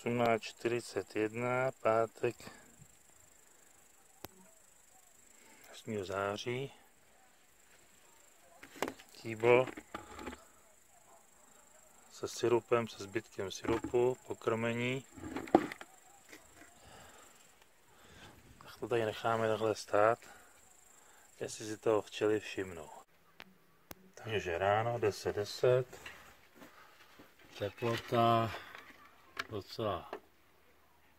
18:41, pátek 8. září. Kýbl se syrupem, se zbytkem syrupu, pokrmení. Tak to tady necháme takhle stát, jestli si toho včely všimnou. Takže ráno 10:10, teplota docela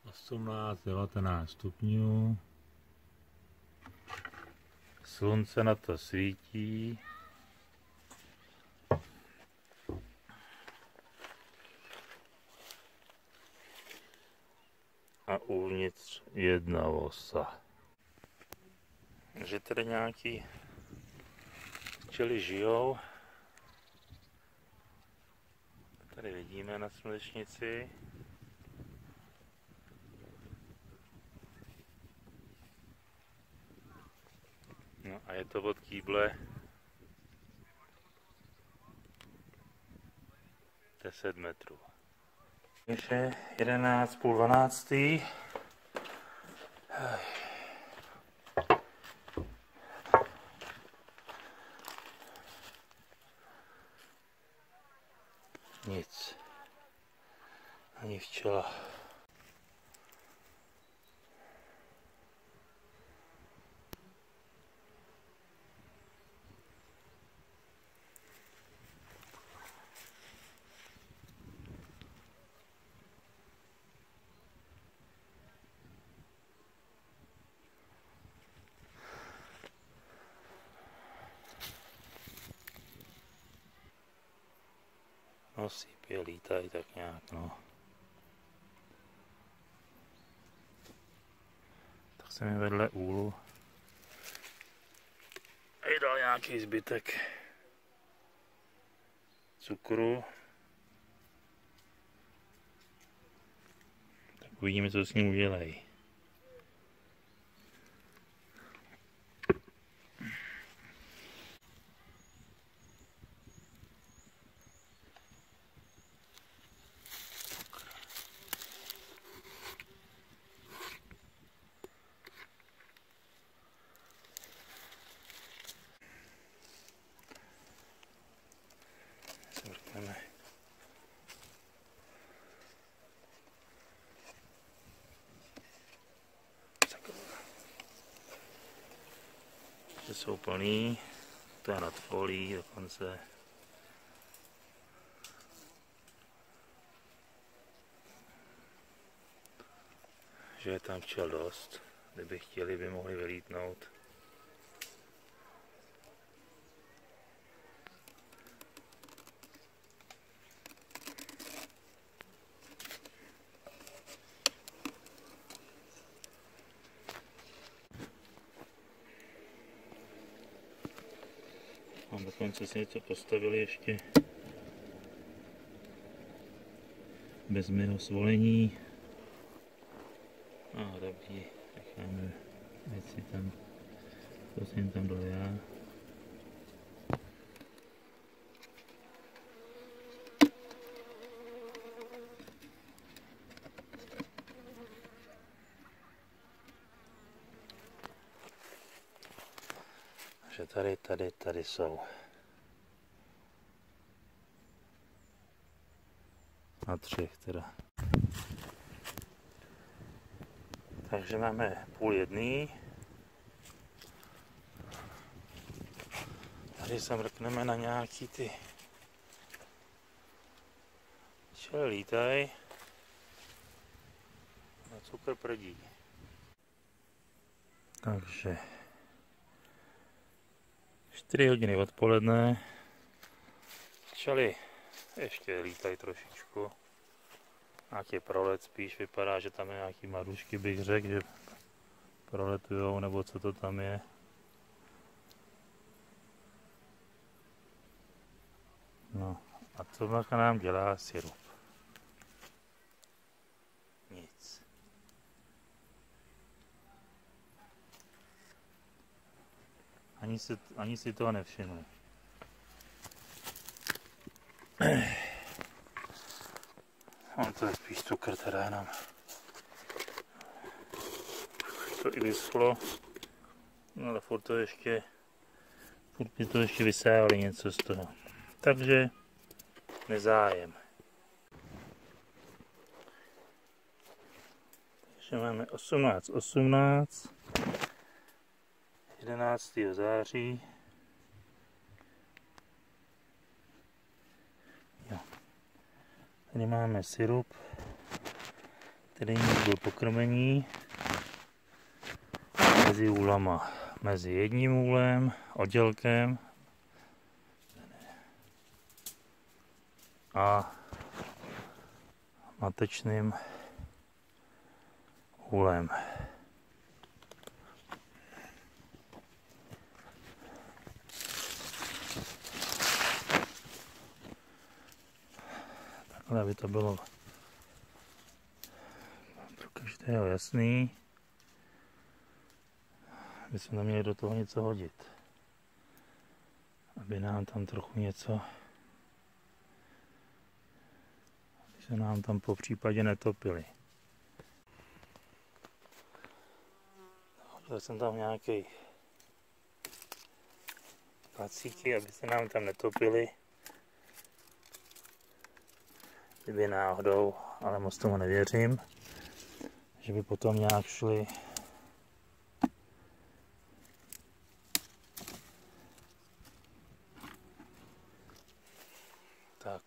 18-19 stupňů. Slunce na to svítí. A uvnitř jedna osa. Takže tady nějaký včely žijou. Tady vidíme na slunečnici. No a je to od kýble 10 metrů. Takže 11, půl 12. Nic. Ani včela. No sípě, lítají tak nějak, no. Tak jsem je vedle úlu. A je dal nějaký zbytek cukru. Tak uvidíme, co s ním udělají. Jsou plný, to je nad folií dokonce. Že je tam včel dost, kdyby chtěli, by mohli vylítnout. A dokonce si něco postavili ještě bez mého svolení. A dobrý, necháme věci tam, to jsem tam dal já. Takže tady jsou. Na 3 teda. Takže máme 12:30. Tady se mrkneme na nějaký ty včely lítají. Na cukr prdí. Takže 4 hodiny odpoledne. Včely ještě lítají trošičku. Nějaký prolet spíš, vypadá, že tam je nějaký marušky, bych řekl, že proletujou, nebo co to tam je. No a co nám dělá syrup? Nic. Ani si toho nevšimli. No, to je spíš cukr teda jenom. To i vyschlo, no, ale furt by to ještě vysáli něco z toho. Takže nezájem. Takže máme 18, 11. září. Jo. Tady máme sirup, který byl pokrmení mezi úlama. Mezi jedním úlem, oddělkem a matečným úlem. Takhle by to bylo pro každého jasný. My jsme neměli do toho něco hodit, aby nám tam trochu něco, aby se nám tam po případě netopili. Hodil jsem tam nějaký placíky, aby se nám tam netopili, kdyby náhodou, ale moc tomu nevěřím, že by potom nějak šli. Tak.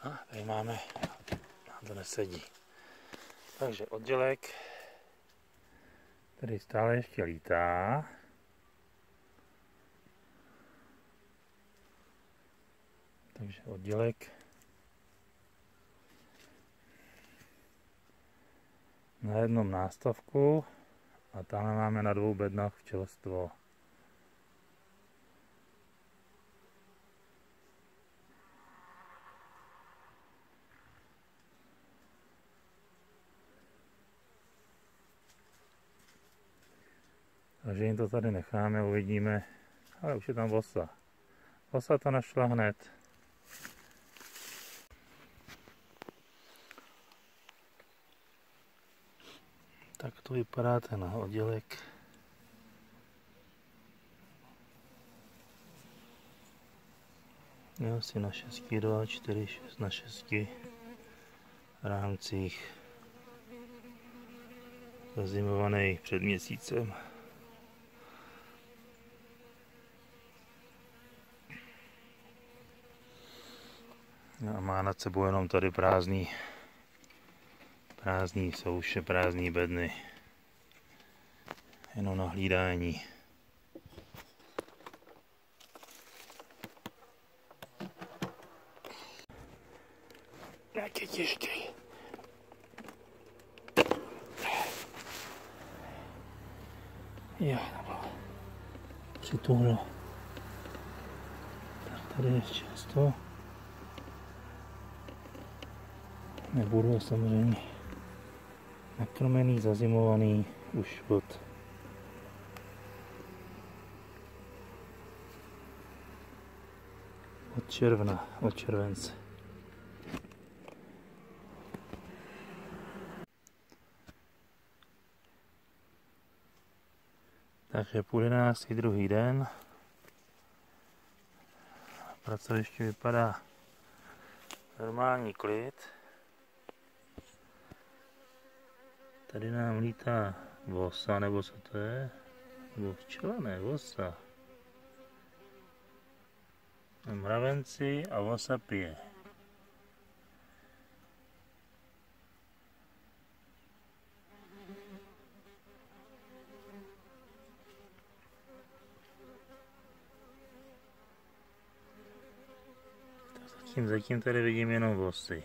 A tady máme, nám to nesedí. Takže oddělek tady stále ještě lítá. Takže oddělek na jednom nástavku a tam máme na 2 bednách včelstvo. Takže jim to tady necháme, uvidíme, ale už je tam vosa. Vosa to našla hned. Tak to vypadá ten oddělek. Je asi na 6, 2, 4, 6 na 6 rámcích. Zazimovaný před měsícem. No a má nad sebou jenom tady prázdný souše, prázdný bedny. Jenom na hlídání. Jak je těžký. Jo, přituhlo. Tak tady je často. Nebudu samozřejmě nakrmený, zazimovaný už od června, od července. Takže půl 11. druhý den. Pracoviště vypadá normální klid. Tady nám lítá vosa, nebo co to je? Nebo včela, ne, vosa. Mravenci a vosa pije. Zatím tady vidím jenom vosy.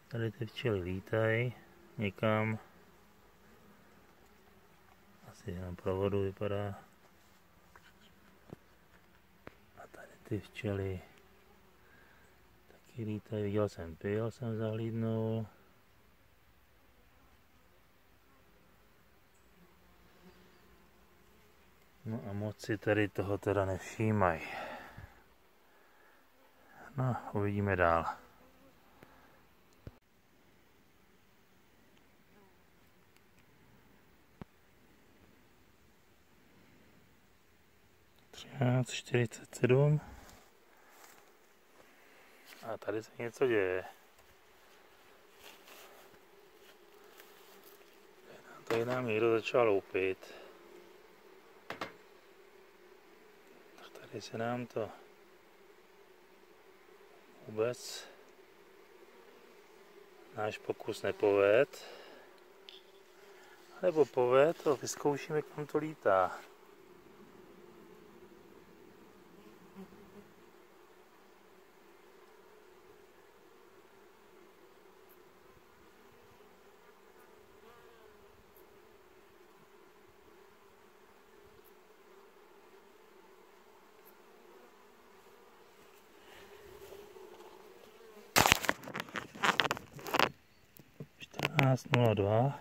Tady ty včely lítají někam. Asi na provodu vypadá. A tady ty včely taky lítají. Viděl jsem zahlídnul. No a moc si tady toho teda nevšímají. No, uvidíme dál. Třináct 47. A tady se něco děje. Tady nám někdo začal loupit. Tady se nám to vůbec náš pokus nepoved. Nebo poved, to vyzkoušíme, kam to lítá. (14:02).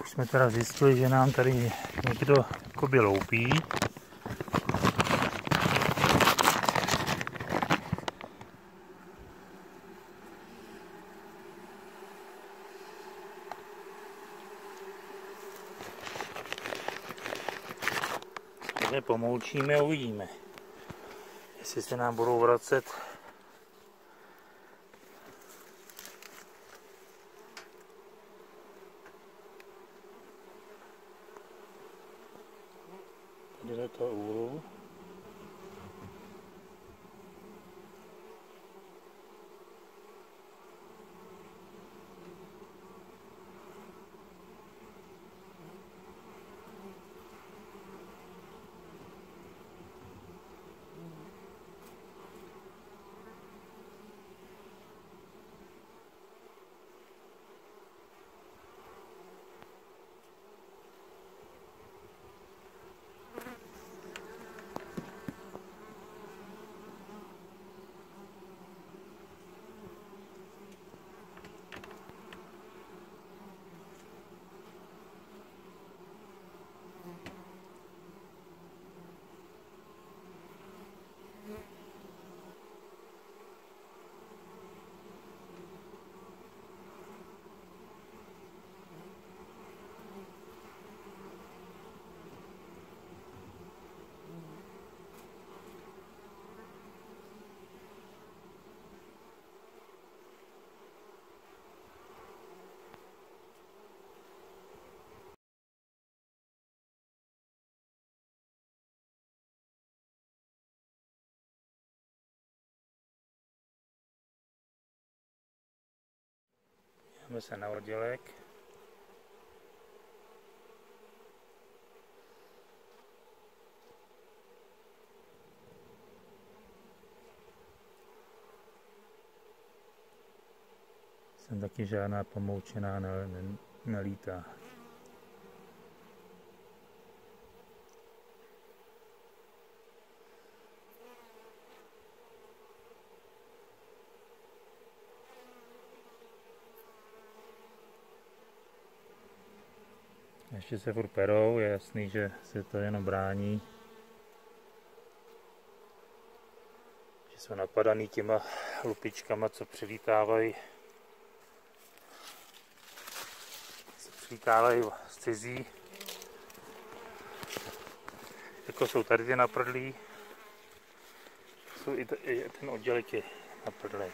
Už jsme teda zjistili, že nám tady někdo jakoby loupí. Takže pomoučíme a uvidíme, jestli se nám budou vracet. Tady do toho úhlu. Jdeme se na oddělek. Jsem taky žádná pomoučená nelítá. Ještě se furt perou, je jasný, že se to jenom brání. Že jsou napadaný těma lupičkama, co přilítávají. Z cizí. Jako jsou tady ty naprdlí. Jsou i ten oddělek je naprdlý.